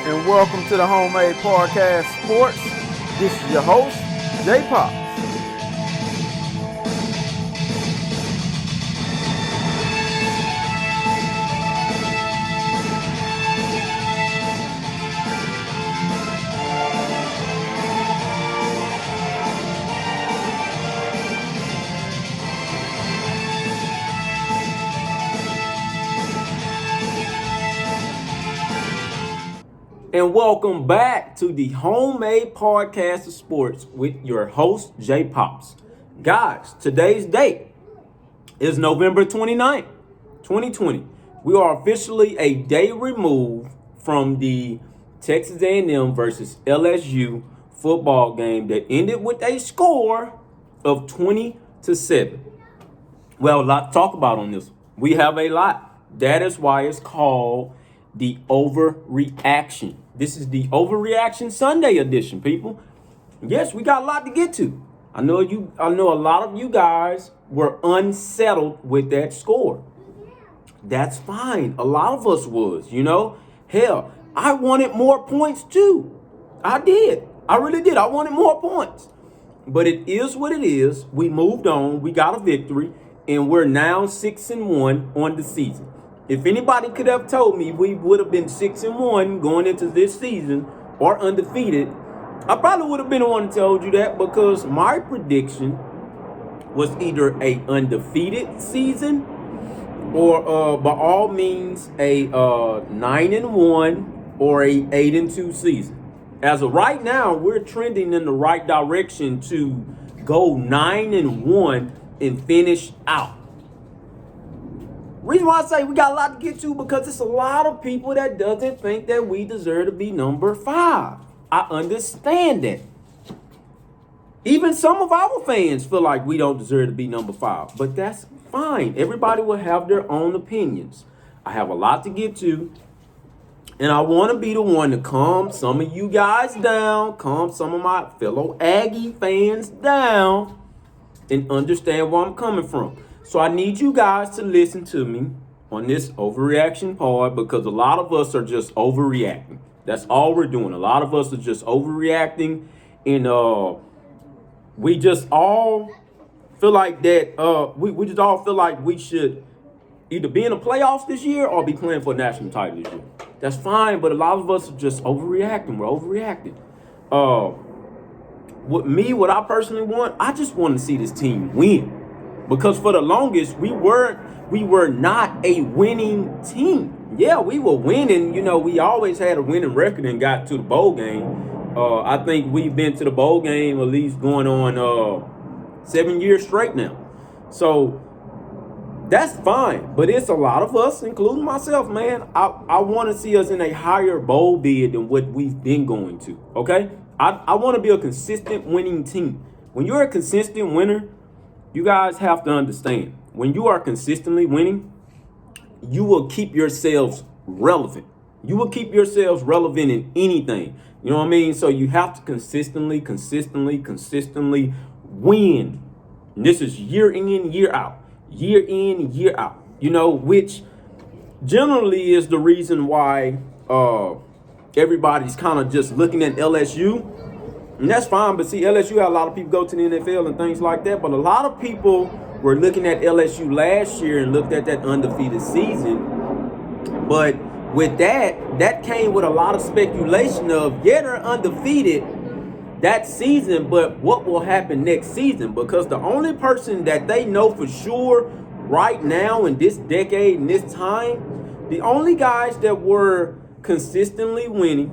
and welcome to the Homemade Podcast Sports. This is your host, J Pops. And welcome back to the Homemade Podcast of Sports with your host, J Pops. Guys, today's date is November 29th, 2020. We are officially a day removed from the Texas A&M versus LSU football game that ended with a score of 20-7. Well, a lot to talk about on this. We have a lot. That is why it's called the overreaction. This is the overreaction Sunday edition, people. Yes, we got a lot to get to. I know a lot of you guys were unsettled with that score. That's fine. A lot of us was, Hell, I wanted more points too. I did. I really did. I wanted more points. But it is what it is. We moved on. We got a victory. And we're now 6-1 on the season. If anybody could have told me we would have been 6-1 going into this season or undefeated, I probably would have been the one to told you that, because my prediction was either a undefeated season or by all means a 9-1 or a 8-2 season. As of right now, we're trending in the right direction to go 9-1 and finish out. Reason why I say we got a lot to get to, because it's a lot of people that doesn't think that we deserve to be number 5. I understand that. Even some of our fans feel like we don't deserve to be number 5, but that's fine. Everybody will have their own opinions. I have a lot to get to, and I want to be the one to calm some of you guys down, calm some of my fellow Aggie fans down, and understand where I'm coming from. So I need you guys to listen to me on this overreaction part, because a lot of us are just overreacting. That's all we're doing. A lot of us are just overreacting, and we just all feel like that. We just all feel like we should either be in the playoffs this year or be playing for a national title this year. That's fine, but a lot of us are just overreacting. We're overreacting. What I personally want, I just want to see this team win. Because for the longest, we were not a winning team. Yeah, we were winning. We always had a winning record and got to the bowl game. I think we've been to the bowl game at least going on 7 years straight now. So that's fine. But it's a lot of us, including myself, man. I want to see us in a higher bowl bid than what we've been going to. Okay? I want to be a consistent winning team. When you're a consistent winner, you guys have to understand, when you are consistently winning, you will keep yourselves relevant. You will keep yourselves relevant in anything. You know what I mean? So you have to consistently win. And this is year in, year out. Year in, year out. Which generally is the reason why everybody's kind of just looking at LSU. And that's fine, but see, LSU had a lot of people go to the NFL and things like that, but a lot of people were looking at LSU last year and looked at that undefeated season. But with that came with a lot of speculation of, yeah, they're undefeated that season, but what will happen next season? Because the only person that they know for sure right now in this decade, in this time, the only guys that were consistently winning,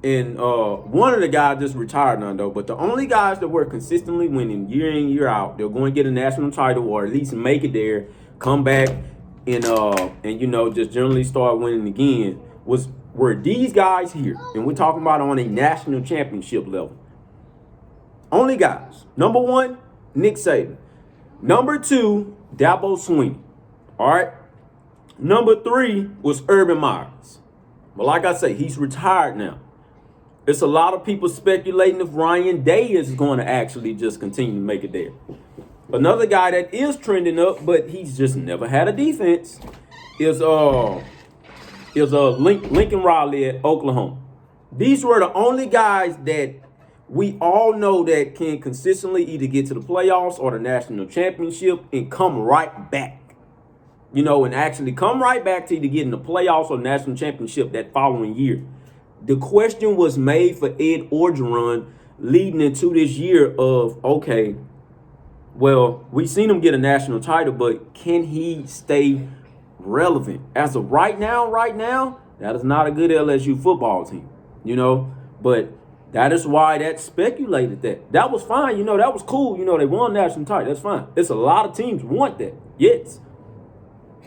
and one of the guys just retired now, though. But the only guys that were consistently winning year in, year out, they're going to get a national title or at least make it there, come back, and just generally start winning again, were these guys here. And we're talking about on a national championship level. Only guys. Number 1, Nick Saban. Number 2, Dabo Swinney. All right. Number 3 was Urban Myers. But like I say, he's retired now. It's a lot of people speculating if Ryan Day is going to actually just continue to make it there. Another guy that is trending up, but he's just never had a defense, is is Lincoln Riley at Oklahoma. These were the only guys that we all know that can consistently either get to the playoffs or the national championship and come right back. And actually come right back to either getting the playoffs or national championship that following year. The question was made for Ed Orgeron leading into this year of, okay, well, we've seen him get a national title, but can he stay relevant? As of right now, that is not a good LSU football team, but that is why that speculated that. That was fine, that was cool. They won national title. That's fine. It's a lot of teams want that, yes.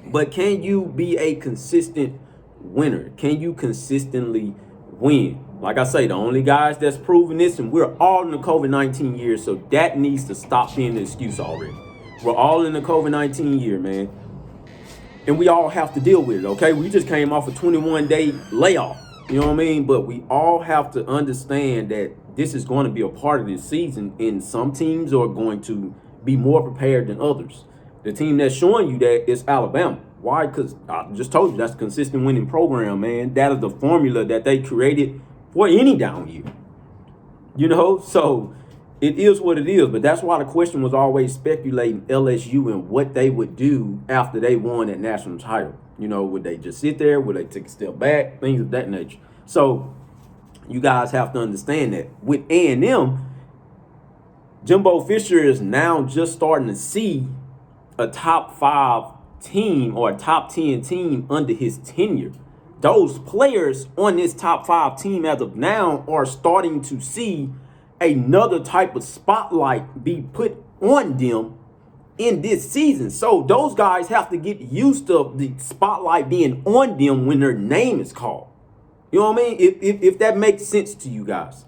But can you be a consistent winner? Can you consistently win? Like I say, the only guys that's proven this, and we're all in the COVID-19 year, so that needs to stop being an excuse already. We're all in the COVID-19 year, man. And we all have to deal with it, okay? We just came off a 21-day layoff, you know what I mean? But we all have to understand that this is going to be a part of this season, and some teams are going to be more prepared than others. The team that's showing you that is Alabama. Why? Because I just told you that's a consistent winning program, man. That is the formula that they created for any down year. So it is what it is. But that's why the question was always speculating LSU and what they would do after they won that national title. Would they just sit there? Would they take a step back? Things of that nature. So you guys have to understand that with A&M, Jimbo Fisher is now just starting to see a top 5 team or a top 10 team under his tenure. Those players on this top 5 team as of now are starting to see another type of spotlight be put on them in this season. So those guys have to get used to the spotlight being on them when their name is called. You know what I mean? If that makes sense to you guys,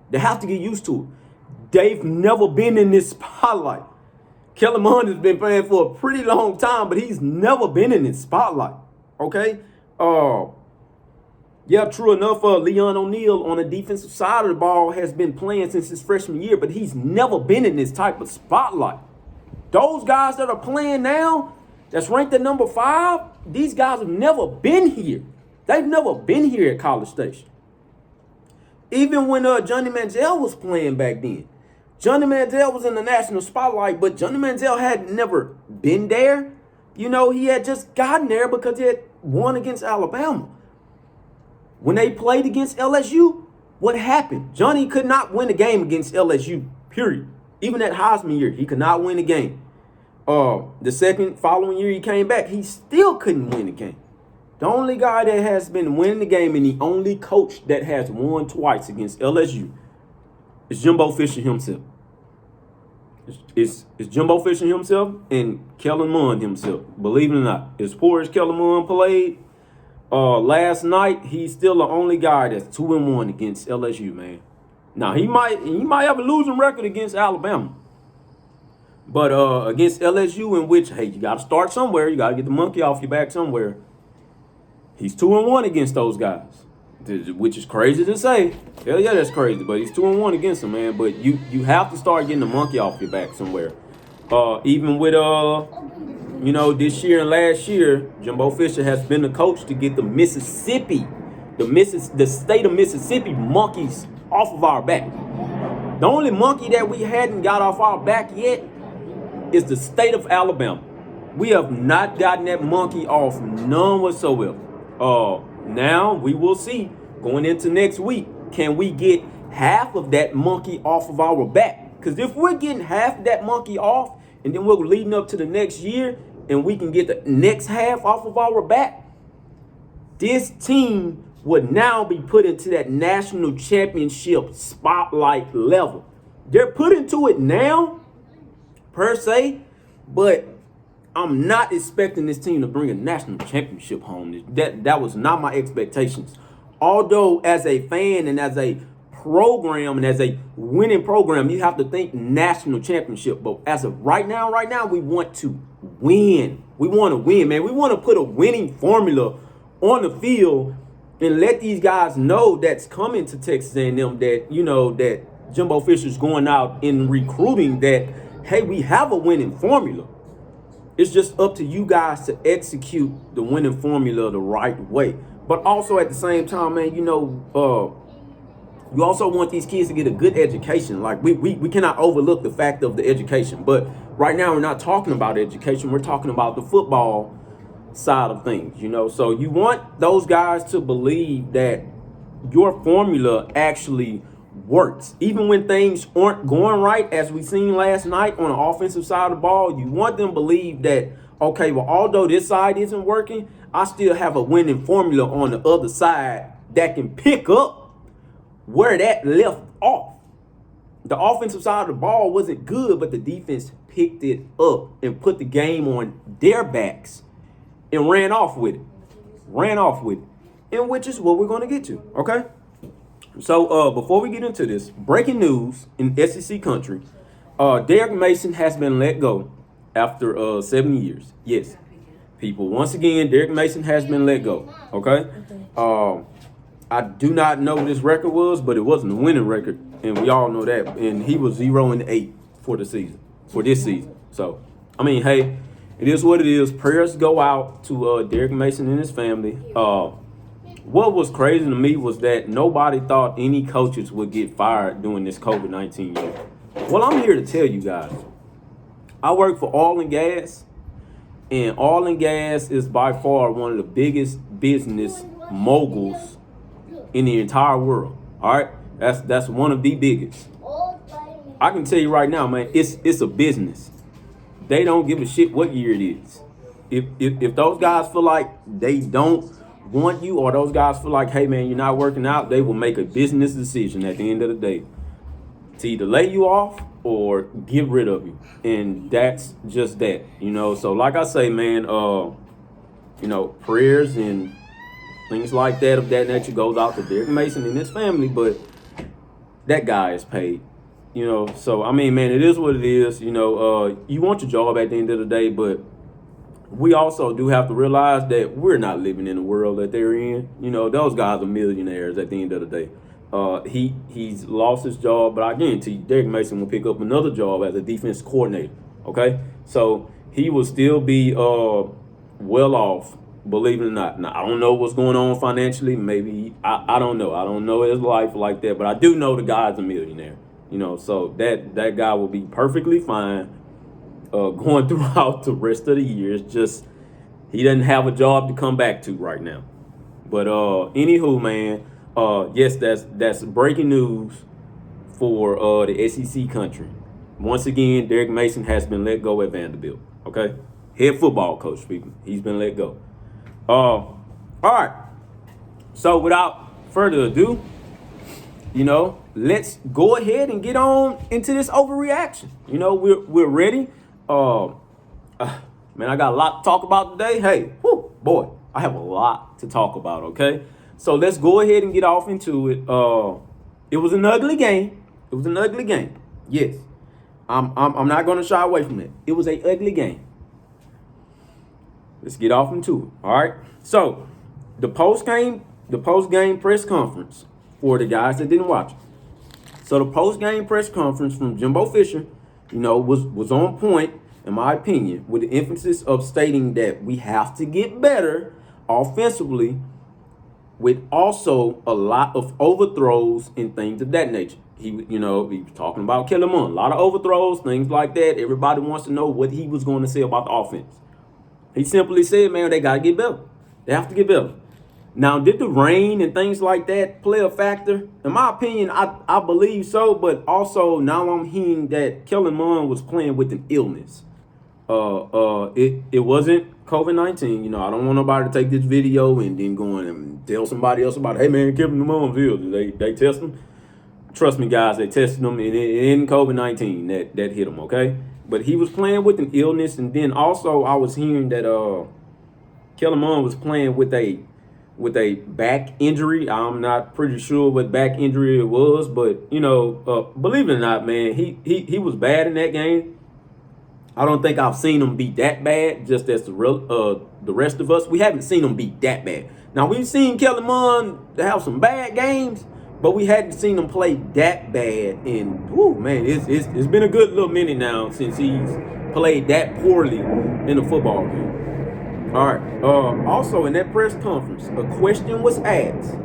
they have to get used to it. They've never been in this spotlight. Kellen Mond has been playing for a pretty long time, but he's never been in this spotlight. Okay? Yeah, true enough, Leon O'Neal on the defensive side of the ball has been playing since his freshman year, but he's never been in this type of spotlight. Those guys that are playing now, that's ranked at number 5, these guys have never been here. They've never been here at College Station. Even when Johnny Manziel was playing back then, Johnny Manziel was in the national spotlight, but Johnny Manziel had never been there. He had just gotten there because he had won against Alabama. When they played against LSU, what happened? Johnny could not win a game against LSU, period. Even that Heisman year, he could not win a game. The second following year he came back, he still couldn't win a game. The only guy that has been winning the game and the only coach that has won twice against LSU is Jimbo Fisher himself. It's Jimbo Fisher himself and Kellen Mond himself. Believe it or not, as poor as Kellen Mond played last night, he's still the only guy that's 2-1 against LSU, man. Now he might have a losing record against Alabama, but against LSU, in which you got to start somewhere, you got to get the monkey off your back somewhere. He's 2-1 against those guys, which is crazy to say. Hell yeah, that's crazy. But he's 2-1 against them, man. But you have to start getting the monkey off your back somewhere. Even with this year and last year, Jimbo Fisher has been the coach to get the state of Mississippi monkeys off of our back. The only monkey that we hadn't got off our back yet is the state of Alabama. We have not gotten that monkey off, none whatsoever. Now we will see going into next week, can we get half of that monkey off of our back? Because if we're getting half of that monkey off and then we're leading up to the next year and we can get the next half off of our back, this team would now be put into that national championship spotlight level. They're put into it now, per se, but I'm not expecting this team to bring a national championship home. That was not my expectations. Although as a fan and as a program and as a winning program, you have to think national championship. But as of right now, we want to win. We want to win, man. We want to put a winning formula on the field and let these guys know that's coming to Texas A&M that, that Jimbo Fisher's going out in recruiting that, hey, we have a winning formula. It's just up to you guys to execute the winning formula the right way. But also at the same time, man, you also want these kids to get a good education. Like we cannot overlook the fact of the education. But right now we're not talking about education. We're talking about the football side of things, So you want those guys to believe that your formula actually works. Even when things aren't going right, as we seen last night on the offensive side of the ball, you want them to believe that, okay, well, although this side isn't working, I still have a winning formula on the other side that can pick up where that left off. The offensive side of the ball wasn't good, but the defense picked it up and put the game on their backs and ran off with it. And which is what we're going to get to, okay? So before we get into this, breaking news in SEC country, Derek Mason has been let go after 7 years. Yes, people, once again, Derek Mason has been let go, okay? I do not know what this record was, but it wasn't a winning record, and we all know that. And he was 0-8 for this season. So, I mean, hey, it is what it is. Prayers go out to Derek Mason and his family. What was crazy to me was that nobody thought any coaches would get fired during this COVID-19 year. Well, I'm here to tell you guys. I work for oil and gas, and oil and gas is by far one of the biggest business moguls in the entire world. All right, that's one of the biggest. I can tell you right now, man, it's a business. They don't give a shit what year it is. If those guys feel like they don't want you, or those guys feel like, hey man, you're not working out, they will make a business decision at the end of the day to either lay you off or get rid of you. And that's just that, So like I say, man, prayers and things like that of that nature goes out to Derek Mason and his family, but that guy is paid. So I mean, man, it is what it is. You want your job at the end of the day, but we also do have to realize that we're not living in the world that they're in. Those guys are millionaires at the end of the day. He's lost his job, but I guarantee you, Derek Mason will pick up another job as a defense coordinator. Okay, so he will still be well off, believe it or not. Now I don't know what's going on financially. Maybe I don't know. I don't know his life like that, but I do know the guy's a millionaire. So that guy will be perfectly fine going throughout the rest of the year. It's just he doesn't have a job to come back to right now. But anywho, man, yes, that's breaking news for the SEC country. Once again, Derek Mason has been let go at Vanderbilt. Okay, head football coach, people. He's been let go. All right. So without further ado, let's go ahead and get on into this overreaction. We're ready. Man, I got a lot to talk about today. Hey, boy, I have a lot to talk about, okay? So let's go ahead and get off into it. It was an ugly game. Yes. I'm not going to shy away from it. It was an ugly game. Let's get off into it, all right? So, the post-game press conference for the guys that didn't watch it. So the post-game press conference from Jimbo Fisher, was on point, in my opinion, with the emphasis of stating that we have to get better offensively, with also a lot of overthrows and things of that nature. He was talking about Kellen Mond, a lot of overthrows, things like that. Everybody wants to know what he was going to say about the offense. He simply said, man, they got to get better. They have to get better. Now, did the rain and things like that play a factor? In my opinion, I believe so, but also now I'm hearing that Kellen Mond was playing with an illness. It wasn't COVID-19. I don't want nobody to take this video and then go in and tell somebody else about it. Hey, man, Kellen Mond's ill. They test him? Trust me, guys, they tested him, and it isn't COVID-19 that hit him, okay? But he was playing with an illness, and then also I was hearing that Kellen Mond was playing with a back injury. I'm not pretty sure what back injury it was, but believe it or not, man, he was bad in that game. I don't think I've seen him be that bad, just as the rest of us. We haven't seen him be that bad. Now, we've seen Kellen Mond have some bad games, but we hadn't seen him play that bad. And, man, it's been a good little minute now since he's played that poorly in a football game. All right. Also, in that press conference, a question was asked: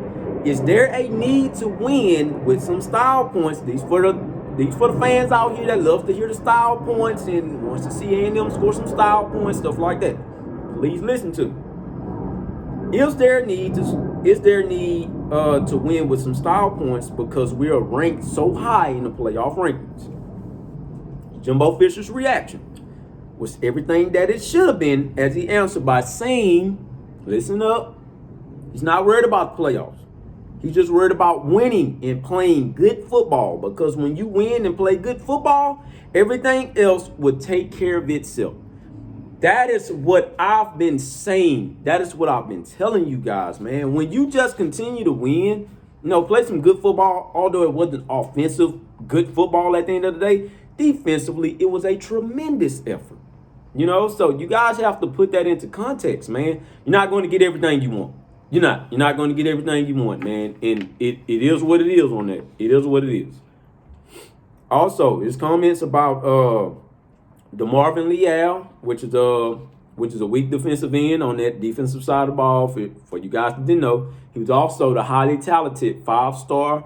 is there a need to win with some style points? These for the fans out here that love to hear the style points and wants to see A&M score some style points, stuff like that. Please listen to me. Is there a need to win with some style points because we are ranked so high in the playoff rankings? Jimbo Fisher's reaction was everything that it should have been, as he answered by saying, listen up, he's not worried about the playoffs. He's just worried about winning and playing good football, because when you win and play good football, everything else will take care of itself. That is what I've been saying. That is what I've been telling you guys, man. When you just continue to win, play some good football, although it wasn't offensive good football at the end of the day, defensively, it was a tremendous effort. So you guys have to put that into context, man. You're not going to get everything you want. You're not going to get everything you want, man. And it is what it is on that. It is what it is. Also, his comments about DeMarvin Leal, which is a weak defensive end on that defensive side of the ball. For you guys that didn't know, he was also the highly talented 5-star.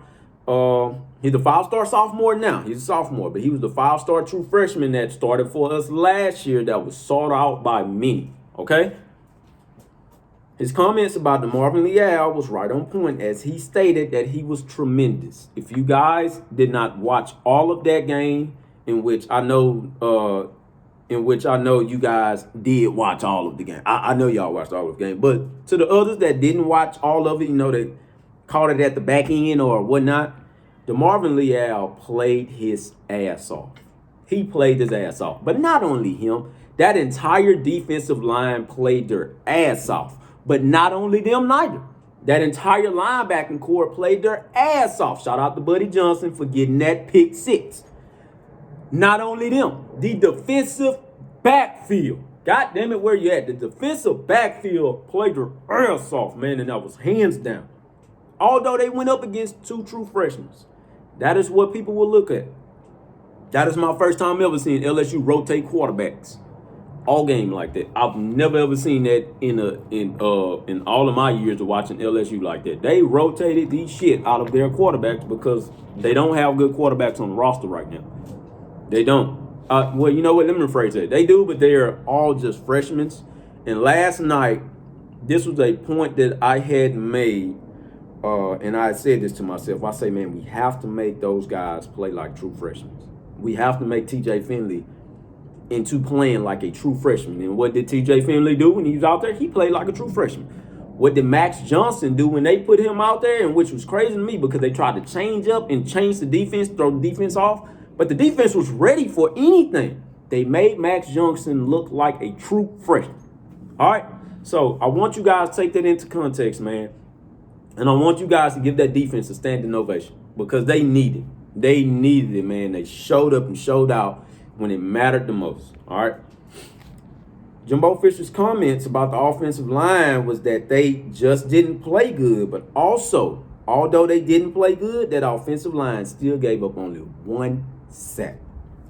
He's a 5-star sophomore now. He's a sophomore, but he was the 5-star true freshman that started for us last year that was sought out by many. Okay? His comments about DeMarvin Leal was right on point, as he stated that he was tremendous. If you guys did not watch all of that game, in which I know you guys did watch all of the game. I know y'all watched all of the game. But to the others that didn't watch all of it, they caught it at the back end or whatnot, DeMarvin Leal played his ass off. He played his ass off. But not only him, that entire defensive line played their ass off. But not only them neither. That entire linebacking core played their ass off. Shout out to Buddy Johnson for getting that pick 6. Not only them, the defensive backfield. God damn it, where you at? The defensive backfield played their ass off, man, and that was hands down. Although they went up against 2 true freshmen. That is what people will look at. That is my first time ever seeing LSU rotate quarterbacks all game like that. I've never ever seen that in all of my years of watching LSU like that. They rotated the shit out of their quarterbacks because they don't have good quarterbacks on the roster right now. They don't. Well, you know what? Let me rephrase that. They do, but they are all just freshmen. And last night, this was a point that I had made, and I said this to myself. I say, man, we have to make those guys play like true freshmen. We have to make TJ Finley into playing like a true freshman. And what did TJ Finley do when he was out there? He played like a true freshman. What did Max Johnson do when they put him out there, and which was crazy to me because they tried to change up and change the defense, throw the defense off, but the defense was ready for anything. They made Max Johnson look like a true freshman. All right? So I want you guys to take that into context, man. And I want you guys to give that defense a standing ovation because they needed it. They needed it, man. They showed up and showed out when it mattered the most. All right? Jimbo Fisher's comments about the offensive line was that they just didn't play good, but also, although they didn't play good, that offensive line still gave up only 1 sack.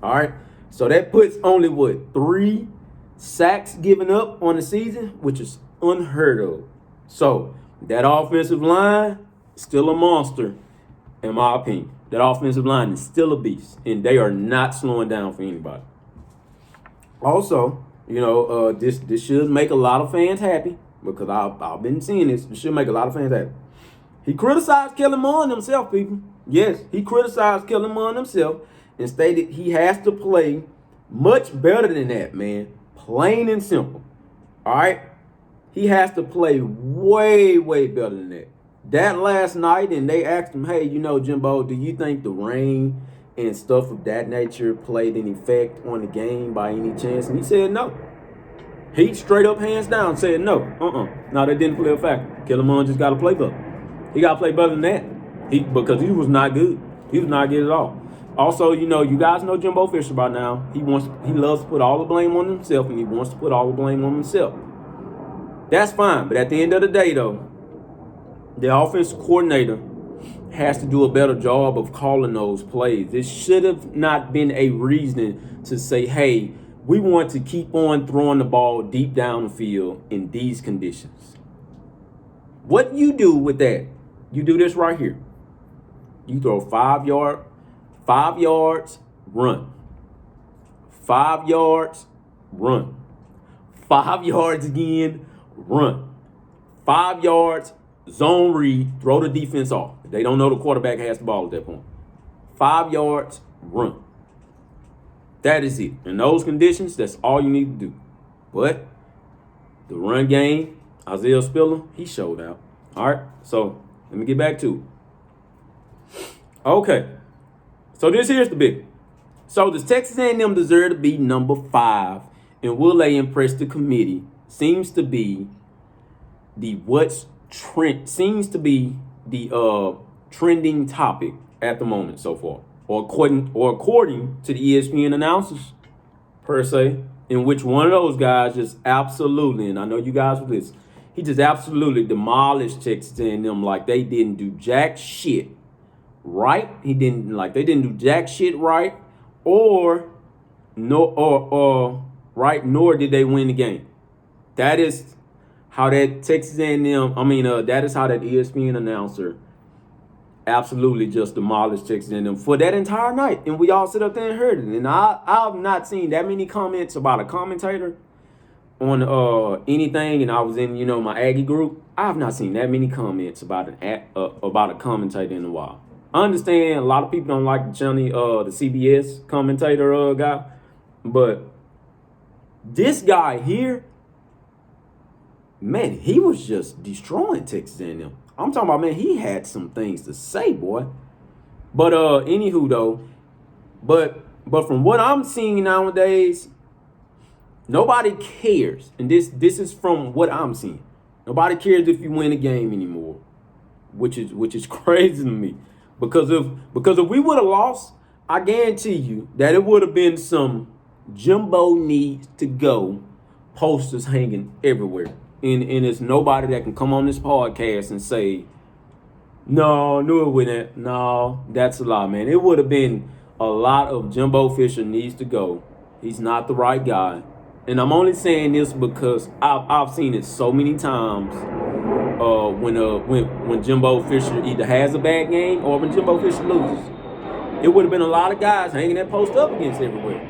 All right? So that puts only, 3 sacks given up on the season, which is unheard of. So that offensive line is still a monster, in my opinion. That offensive line is still a beast, and they are not slowing down for anybody. Also, this should make a lot of fans happy because I've been seeing this. It should make a lot of fans happy. He criticized Kellen Mond himself, people. Yes, he criticized Kellen Mond himself and stated he has to play much better than that, man. Plain and simple. All right? He has to play way, way better than that. That last night, and they asked him, hey, Jimbo, do you think the rain and stuff of that nature played an effect on the game by any chance? And he said no. He straight up, hands down, said no. No, that didn't play a factor. Kellen Mond just got to play better. He got to play better than that because he was not good. He was not good at all. Also, you guys know Jimbo Fisher by now. He loves to put all the blame on himself, and he wants to put all the blame on himself. That's fine, but at the end of the day, though, the offensive coordinator has to do a better job of calling those plays. It should have not been a reason to say, hey, we want to keep on throwing the ball deep down the field in these conditions. What you do with that, you do this right here. You throw 5 yards, run. 5 yards, run. 5 yards again, run. 5 yards, zone read, throw the defense off. They don't know the quarterback has the ball at that point. 5 yards, run. That is it. In those conditions, that's all you need to do. But the run game, Isaiah Spiller, he showed out. All right, so let me get back to it. Okay, so this here's the big. So does Texas A&M deserve to be number 5, and will they impress the committee? Seems to be the trending topic at the moment so far, or according to the ESPN announcers per se, in which one of those guys just absolutely, and I know you guys with this, he just absolutely demolished Texas A&M like they didn't do jack shit right. They didn't do jack shit right, or nor did they win the game. That is how that Texas A&M, that is how that ESPN announcer absolutely just demolished Texas A&M for that entire night. And we all sit up there and heard it. And I've not seen that many comments about a commentator on anything. And I was in, my Aggie group. I have not seen that many comments about a commentator in a while. I understand a lot of people don't like the CBS commentator guy, but this guy here, man, he was just destroying Texas A&M. I'm talking about, man, he had some things to say, boy. But anywho though, but from what I'm seeing nowadays, nobody cares. And this is from what I'm seeing. Nobody cares if you win a game anymore, which is crazy to me. Because if we would have lost, I guarantee you that it would have been some Jimbo needs to go posters hanging everywhere. And it's nobody that can come on this podcast and say, no, knew it wouldn't. No, that's a lie, man. It would have been a lot of Jimbo Fisher needs to go. He's not the right guy. And I'm only saying this because I've seen it so many times when Jimbo Fisher either has a bad game or when Jimbo Fisher loses. It would have been a lot of guys hanging that post up against everywhere.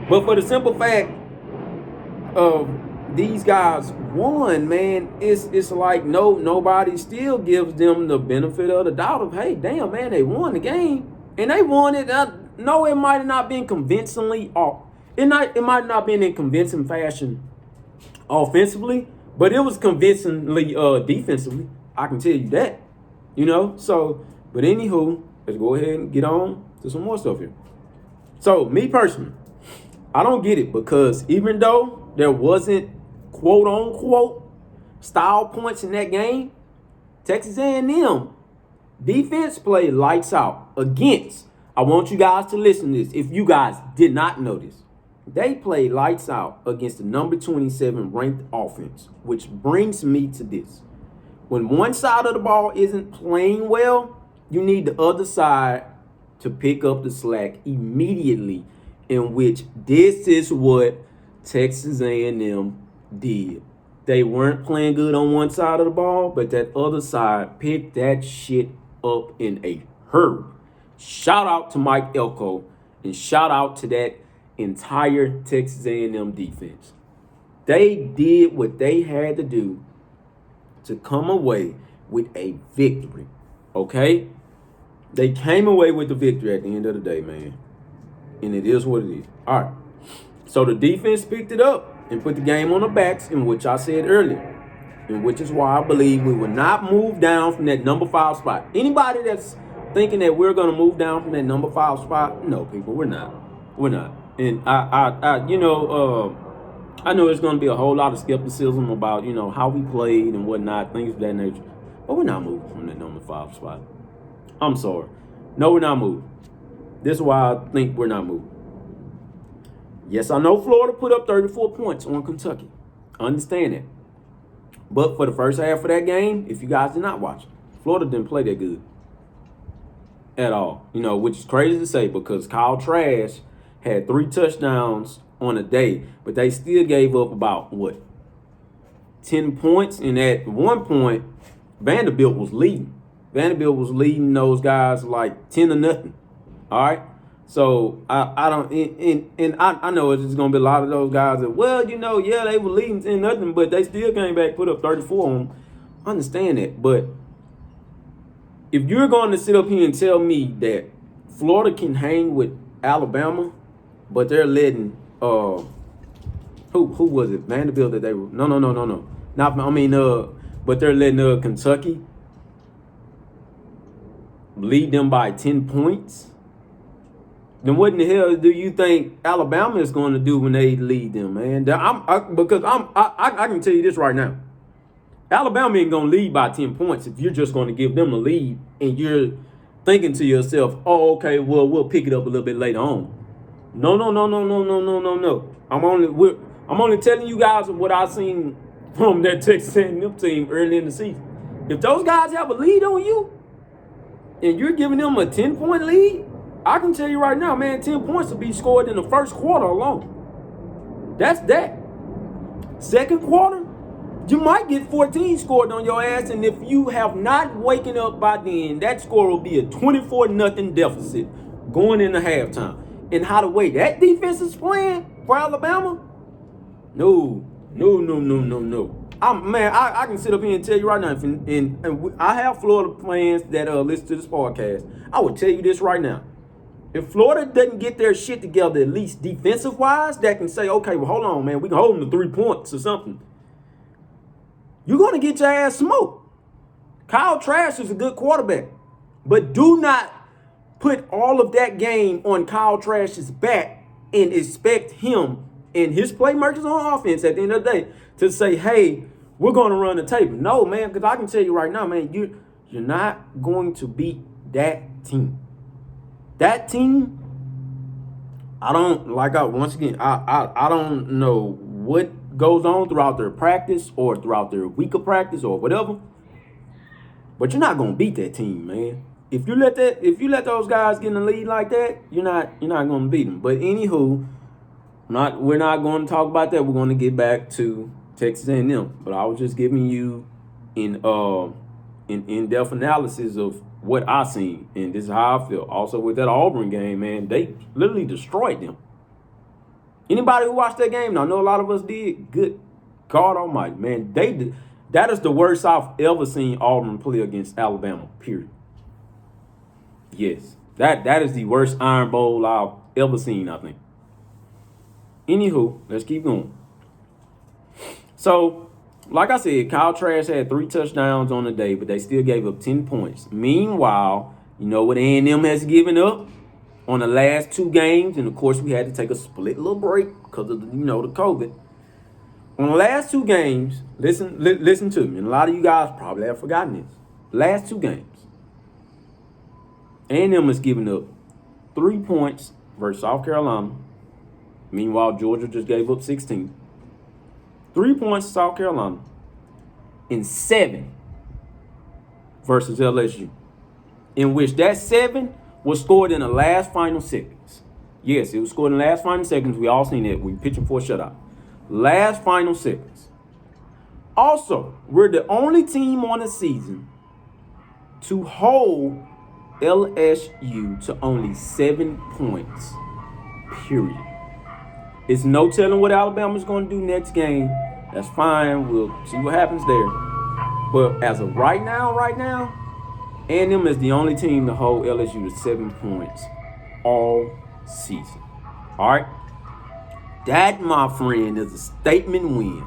But for the simple fact of these guys won, man, it's like nobody still gives them the benefit of the doubt of, hey, damn, man, they won the game. And they won it. No, it might have not been convincingly off. It might not have been in convincing fashion offensively, but it was convincingly defensively. I can tell you that. So, but anywho, let's go ahead and get on to some more stuff here. So, me personally, I don't get it, because even though there wasn't quote unquote style points in that game, Texas A&M defense played lights out against, I want you guys to listen to this if you guys did not know this. They played lights out against the number 27 ranked offense, which brings me to this. When one side of the ball isn't playing well, you need the other side to pick up the slack immediately, in which this is what Texas A&M did. They weren't playing good on one side of the ball, but that other side picked that shit up in a hurry. Shout out to Mike Elko, and shout out to that entire Texas A&M defense. They did what they had to do to come away with a victory, okay? They came away with the victory at the end of the day, man. And it is what it is. All right. So the defense picked it up and put the game on the backs, in which I said earlier, and which is why I believe we will not move down from that number 5 spot. Anybody that's thinking that we're going to move down from that number 5 spot, no, people, we're not. We're not. And I know there's going to be a whole lot of skepticism about, how we played and whatnot, things of that nature. But we're not moving from that number 5 spot. I'm sorry. No, we're not moving. This is why I think we're not moving. Yes, I know Florida put up 34 points on Kentucky. I understand that. But for the first half of that game, if you guys did not watch it, Florida didn't play that good at all. Which is crazy to say, because Kyle Trask had 3 touchdowns on a day, but they still gave up about 10 points. And at one point, Vanderbilt was leading. Vanderbilt was leading those guys like 10-0. All right. So I don't, and I know it's just gonna be a lot of those guys that, well, they were leading 10-0, but they still came back, put up 34 on them. I understand that, but if you're going to sit up here and tell me that Florida can hang with Alabama, but they're letting who was it? Vanderbilt that they were no. But they're letting Kentucky lead them by 10 points. Then what in the hell do you think Alabama is going to do when they lead them, man? I can tell you this right now. Alabama ain't going to lead by 10 points if you're just going to give them a lead and you're thinking to yourself, oh, okay, well, we'll pick it up a little bit later on. No. I'm only telling you guys what I've seen from that Texas A&M team early in the season. If those guys have a lead on you and you're giving them a 10-point lead, I can tell you right now, man, 10 points will be scored in the first quarter alone. That's that. Second quarter, you might get 14 scored on your ass, and if you have not waken up by then, that score will be a 24-0 deficit going into halftime. And how the way that defense is playing for Alabama? No. I can sit up here and tell you right now, and I have Florida fans that listen to this podcast. I will tell you this right now. If Florida doesn't get their shit together, at least defensive-wise, that can say, okay, well, hold on, man, we can hold them to 3 points or something. You're going to get your ass smoked. Kyle Trask is a good quarterback. But do not put all of that game on Kyle Trask's back and expect him and his playmakers on offense at the end of the day to say, hey, we're going to run the table. No, man, because I can tell you right now, man, you're not going to beat that team. That team, I don't know what goes on throughout their practice or throughout their week of practice or whatever, but you're not gonna beat that team, man. If you let those guys get in the lead like that, you're not gonna beat them. But anywho, we're not going to talk about that. We're going to get back to Texas A&M. But I was just giving you in in-depth analysis of what I seen, and this is how I feel. Also with that Auburn game, man, they literally destroyed them. Anybody who watched that game, and I know a lot of us did, good God almighty, man, that is the worst I've ever seen Auburn play against Alabama, period. Yes, that is the worst Iron Bowl I've ever seen, I think. Anywho, let's keep going. So, like I said, Kyle Trask had 3 touchdowns on the day, but they still gave up 10 points. Meanwhile, you know what A&M has given up on the last 2 games? And, of course, we had to take a split little break because of, the COVID. On the last 2 games, listen to me. And a lot of you guys probably have forgotten this. Last 2 games, A&M has given up 3 points versus South Carolina. Meanwhile, Georgia just gave up 16. 3 points to South Carolina, and 7 versus LSU, in which that 7 was scored in the last final seconds. Yes, it was scored in the last final seconds. We all seen that. We pitching for a shutout. Last final seconds. Also, we're the only team on the season to hold LSU to only 7 points, period. It's no telling what Alabama's going to do next game. That's fine. We'll see what happens there. But as of right now, A&M is the only team to hold LSU to 7 points all season. All right? That, my friend, is a statement win.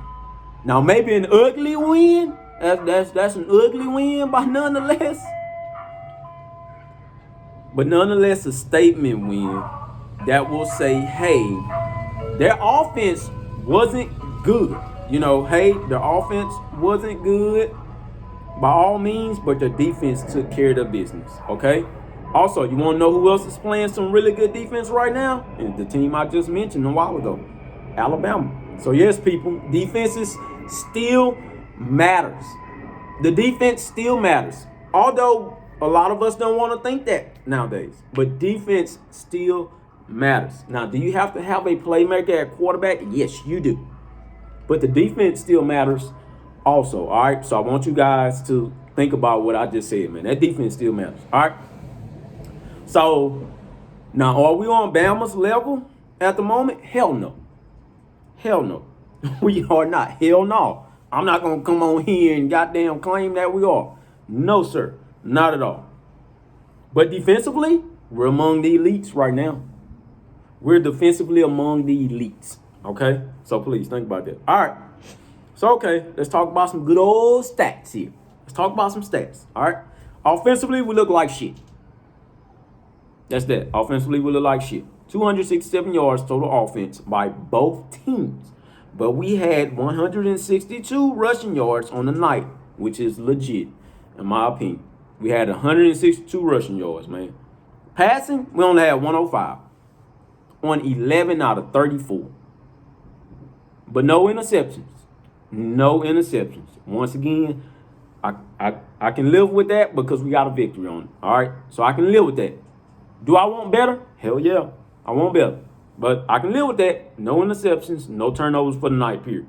Now, maybe an ugly win. That's an ugly win, but nonetheless. But nonetheless, a statement win that will say, hey, their offense wasn't good. Their offense wasn't good by all means, but their defense took care of their business, okay? Also, you want to know who else is playing some really good defense right now? And the team I just mentioned a while ago, Alabama. So, yes, people, defenses still matters. The defense still matters. Although a lot of us don't want to think that nowadays. But defense still matters. Now, do you have to have a playmaker at quarterback? Yes, you do. But the defense still matters also, all right? So I want you guys to think about what I just said, man. That defense still matters, all right? So now, are we on Bama's level at the moment? Hell no. Hell no. We are not. Hell no. I'm not going to come on here and goddamn claim that we are. No, sir. Not at all. But defensively, we're among the elites right now. We're defensively among the elites. Okay? So please think about that. All right. So, okay, let's talk about some good old stats here. Let's talk about some stats. All right? Offensively, we look like shit. That's that. Offensively, we look like shit. 267 yards total offense by both teams. But we had 162 rushing yards on the night, which is legit, in my opinion. We had 162 rushing yards, man. Passing, we only had 105 on 11 out of 34. But no interceptions. No interceptions. Once again, I can live with that because we got a victory on it. All right? So I can live with that. Do I want better? Hell yeah. I want better. But I can live with that. No interceptions, no turnovers for the night, period.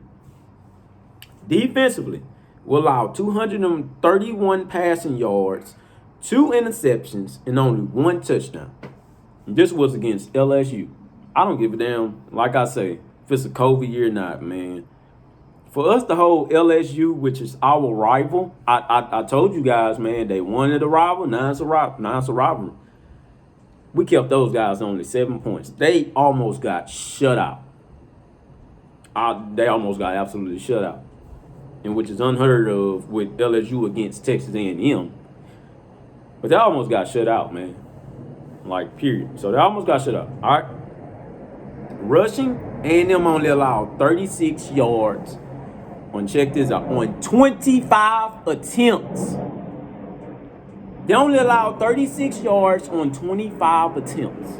Defensively, we allowed 231 passing yards, 2 interceptions, and only 1 touchdown. This was against LSU. I don't give a damn, like I say, if it's a COVID year or not, man. For us to hold LSU, which is our rival, I told you guys, man, they wanted a rival, now it's a rivalry. We kept those guys only 7 points. They almost got shut out. They almost got absolutely shut out, and which is unheard of with LSU against Texas A&M. But they almost got shut out, man. Like, period. So they almost got shut out. All right. Rushing, A&M only allowed 36 yards on, check this out, on 25 attempts. They only allowed 36 yards on 25 attempts.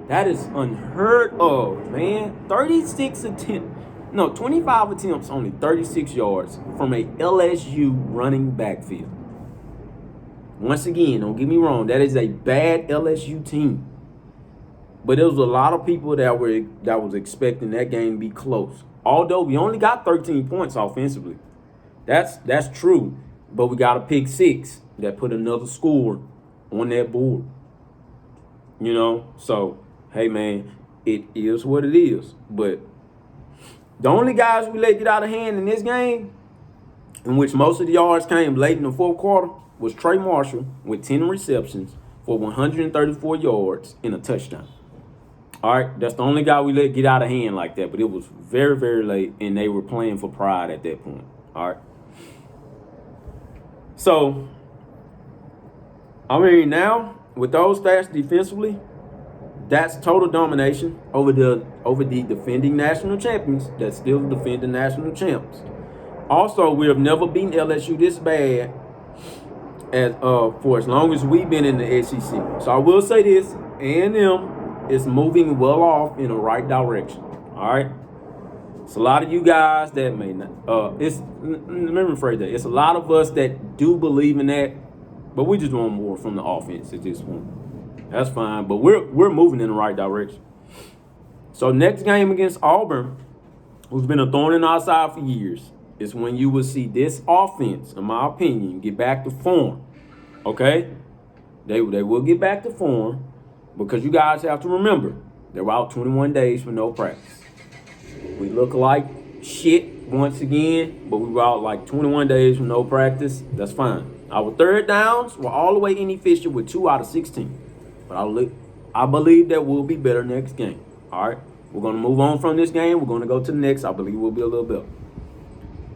That is unheard of, man. 25 attempts, only 36 yards from a LSU running backfield. Once again, don't get me wrong, that is a bad LSU team. But there was a lot of people that was expecting that game to be close. Although we only got 13 points offensively. That's true. But we got a pick 6 that put another score on that board. You know, so, hey, man, it is what it is. But the only guys we let get out of hand in this game, in which most of the yards came late in the fourth quarter, was Trey Marshall with 10 receptions for 134 yards and a touchdown. All right, that's the only guy we let get out of hand like that. But it was very, very late, and they were playing for pride at that point. All right. So, I mean, now with those stats defensively, that's total domination over the defending national champions that still defend the national champs. Also, we have never beaten LSU this bad for as long as we've been in the SEC. So I will say this: A&M is moving well off in the right direction. All right. It's a lot of you guys that may not. Let me rephrase that. It's a lot of us that do believe in that, but we just want more from the offense at this point. That's fine, but we're moving in the right direction. So next game against Auburn, who's been a thorn in our side for years, is when you will see this offense, in my opinion, get back to form. Okay? They will get back to form because you guys have to remember, they were out 21 days for no practice. We look like shit once again, but we were out like 21 days with no practice. That's fine. Our third downs were all the way inefficient with 2 out of 16. But I believe that we'll be better next game. All right? We're going to move on from this game. We're going to go to the next. I believe we'll be a little better.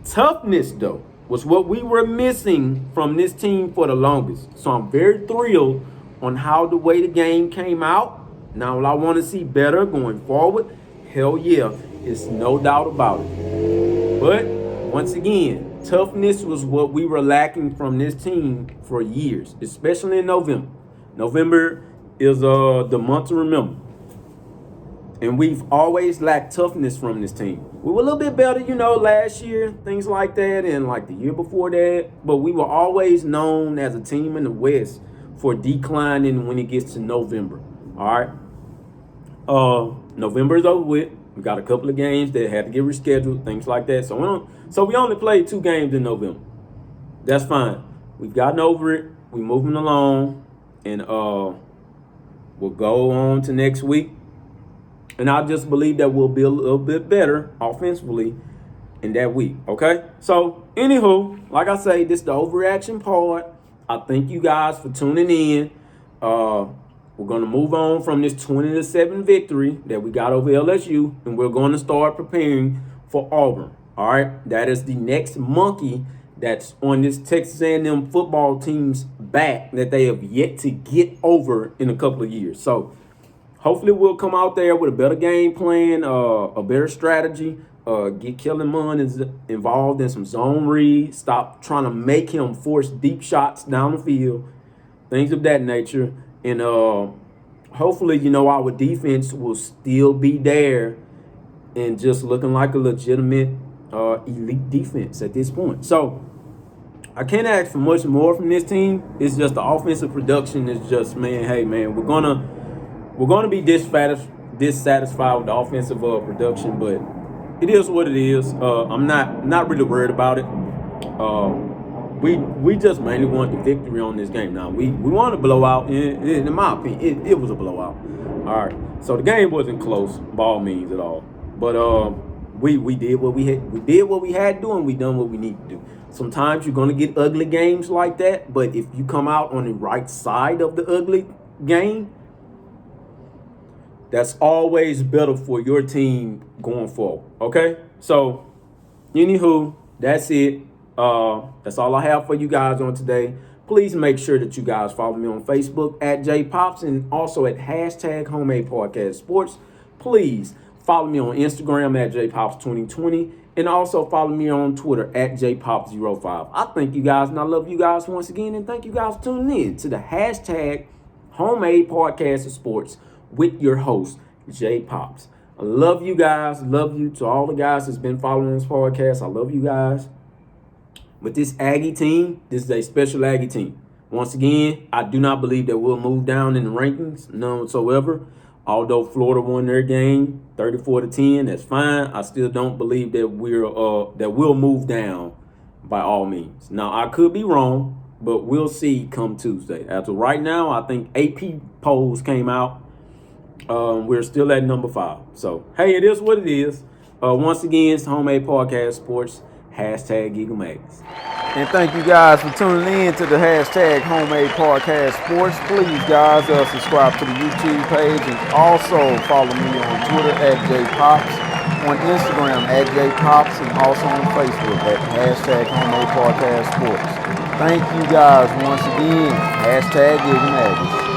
Toughness, though, was what we were missing from this team for the longest. So I'm very thrilled on how the way the game came out. Now, will I want to see better going forward? Hell yeah. It's no doubt about it. But once again, toughness was what we were lacking from this team for years, especially in November. November is the month to remember. And we've always lacked toughness from this team. We were a little bit better, last year, things like that, and like the year before that. But we were always known as a team in the West for declining when it gets to November. All right? November is over with. We got a couple of games that had to get rescheduled, things like that. So we only played 2 games in November. That's fine. We've gotten over it. We're moving along, and we'll go on to next week. And I just believe that we'll be a little bit better offensively in that week. Okay. So anywho, like I say, this is the overreaction part. I thank you guys for tuning in. We're going to move on from this 20-7 victory that we got over LSU, and we're going to start preparing for Auburn. All right, that is the next monkey that's on this Texas A&M football team's back that they have yet to get over in a couple of years. So hopefully we'll come out there with a better game plan, a better strategy, get Kellen Mond involved in some zone reads, stop trying to make him force deep shots down the field, things of that nature. And hopefully, our defense will still be there and just looking like a legitimate elite defense at this point. So I can't ask for much more from this team. It's just the offensive production is just, we're gonna be dissatisfied with the offensive production, but it is what it is. I'm not really worried about it. We just mainly want the victory on this game. Now we want a blowout. In my opinion, it was a blowout. All right. So the game wasn't close by all means at all. But we did what we had. We did what we had to do, and we done what we need to do. Sometimes you're gonna get ugly games like that, but if you come out on the right side of the ugly game, that's always better for your team going forward. Okay. So, anywho, that's it. That's all I have for you guys on today. Please make sure that you guys follow me on Facebook at JPops and also at hashtag Homemade Podcast Sports. Please follow me on Instagram at JPops2020 and also follow me on Twitter at JPops05. I thank you guys and I love you guys once again, and thank you guys for tuning in to the hashtag Homemade Podcast Sports with your host, JPops. I love you guys. Love you to all the guys that's been following this podcast. I love you guys. But this Aggie team, this is a special Aggie team. Once again, I do not believe that we'll move down in the rankings, none whatsoever. Although Florida won their game 34-10, that's fine. I still don't believe that we'll move down by all means. Now, I could be wrong, but we'll see come Tuesday. As of right now, I think AP polls came out. We're still at number 5. So, hey, it is what it is. Once again, it's Homemade Podcast Sports. Hashtag Eagle Mags. And thank you guys for tuning in to the hashtag Homemade Podcast Sports. Please, guys, subscribe to the YouTube page and also follow me on Twitter at JPops, on Instagram at JPops, and also on Facebook at hashtag Homemade Podcast Sports. Thank you guys once again. Hashtag Eagle Mags.